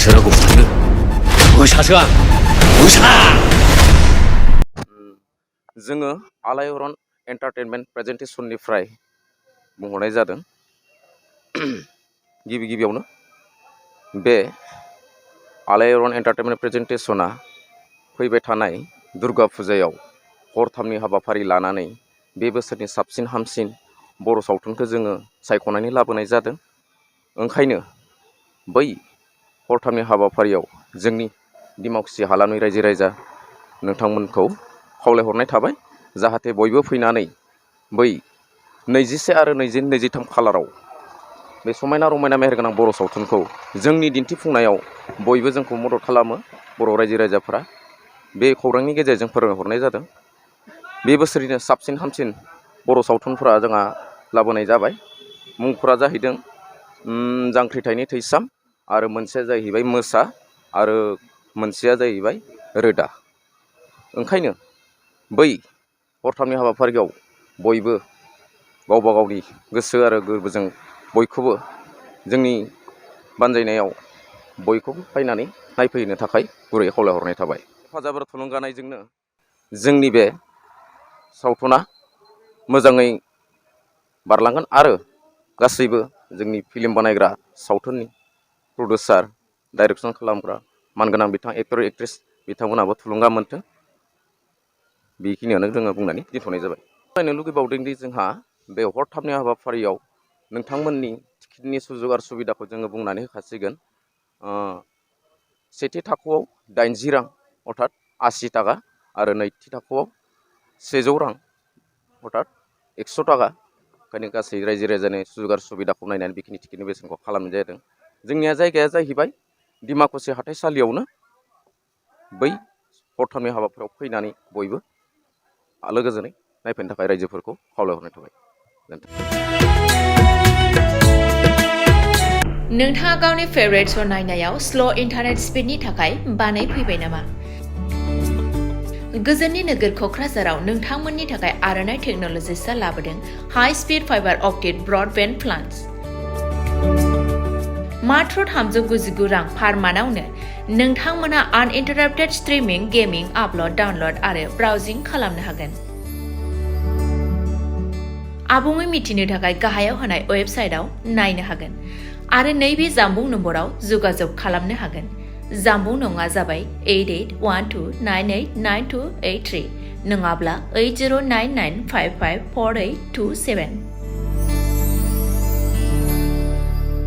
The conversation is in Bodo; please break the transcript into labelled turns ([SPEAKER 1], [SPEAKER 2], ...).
[SPEAKER 1] 저라고 부르는 의사가 의사!
[SPEAKER 2] जोङो आलायरन एन्टारटेनमेन्ट प्रेजेन्टेसननिफ्राय बुंहरनाय जादों। गिबियावनो बे आलायरन एन्टारटेनमेन्ट प्रेजेन्टेसना फैबाय थानाय दुर्गा फुजायाव हरथामनि हाबाफारि लानानै बे बोसोरनि साबसिन हामसिन बर' सावथुनखौ जोङो सायख'नानै लाबोनाय जादों। ओंखायनो बै हरथामनि हाबाफारियाव जोंनि दिमाकुसि हालामनि रायजो राजा नोंथांमोनखौ खावलायहरनाय थाबाय जाहाथे बयबो फैनानै बै 21 आरो 23 खालाराव बे समायना रमायना मेहेरगोनां बर' सावथुनखौ जोंनि दिन्थिफुंनायाव बयबो जोंखौ मदद खालामो। बर' रायजो राजाफोरा बे खौरांनि गेजेरजों फोरमायहरनाय जादों। बे बोसोरनिनो साबसिन हामसिन बर' सावथुनफोरा जोंहा लाबोनाय जाबाय। मुंफोरा जाहैदों जांख्रिथायनि थैसाम आरो मोनसेया जाहैबाय मोसा आरो मोनसेया जाहैबाय रोदा। ओंखायनो बै हरथामनि हाबाफारियाव बयबो गावबा गावनि गोसो आरो गोरबोजों बयखौबो जोंनि बानजायनायाव बयखौबो फैनानै नायफैनो थाखाय गुरै खावलायहरनाय थाबाय। हेफाजाब आरो थुलुंगानायजोंनो जोंनि बे सावथुना मोजाङै बारलांगोन आरो गासैबो जोंनि फिल्म बानायग्रा सावथुननि प्रडिउसार डाइरेक्सन खालामग्रा मानगोनां बिथां एक्टर एक्ट्रेस बिथांमोनाबो थुलुंगा मोनथों। बेखिनियावनो जोङो बुंनानै दोनथ'नाय जाबाय। फरायनो लुगैबावदों दि जोंहा बे हरथामनि हाबाफारियाव नोंथांमोननि टिकेटनि सुजुग आरो सुबिदाखौ जोङो बुंनानै होखासिगोन। सेथि थाखोआव 80 रां अर्थात 80 थाखा आरो नैथि थाखोआव 100 रां अर्थात 100 थाखा। ओंखायनो गासै रायजो राजानि सुजुग आरो सुबिदाखौ नायनानै बेखिनि टिकेटनि बेसेनखौ खालामनाय जादों। जोंनिया जायगाया जाहैबाय दिमाकुसि हाथाइसालियावनो। बै हरथामनि हाबाफारियाव फैनानै बयबो आलो गोजोनै नायफैनो थाखाय रायजोफोरखौ खावलायहरनाय थाबाय।
[SPEAKER 3] नोंथाङा गावनि फेभरेट श' नायनायाव स्ल' इन्टारनेट स्पिडनि थाखाय बानायफैबाय नामा? गोजोननि नोगोर क'क्राझाराव नोंथांमोननि थाखाय आर'नाइ टेक्न'लजिसआ लाबोदों high speed fibre optic broadband plans. मात्र 399 रां पार मान्थआवनो नोंथांमोना आनइन्टाराप्टेड स्ट्रिमिं, गेमिं, आपल'ड, डाउनल'ड आरो ब्राउजिं खालामनो हागोन। आबुङै मिथिनो थाखाय गाहायाव होनाय वेबसाइटआव नायनो हागोन आरो नैबे जामबुं नम्बराव जगाजग खालामनो हागोन। जामबुं नङा जाबाय 8812989283 नङाब्ला 8099554827।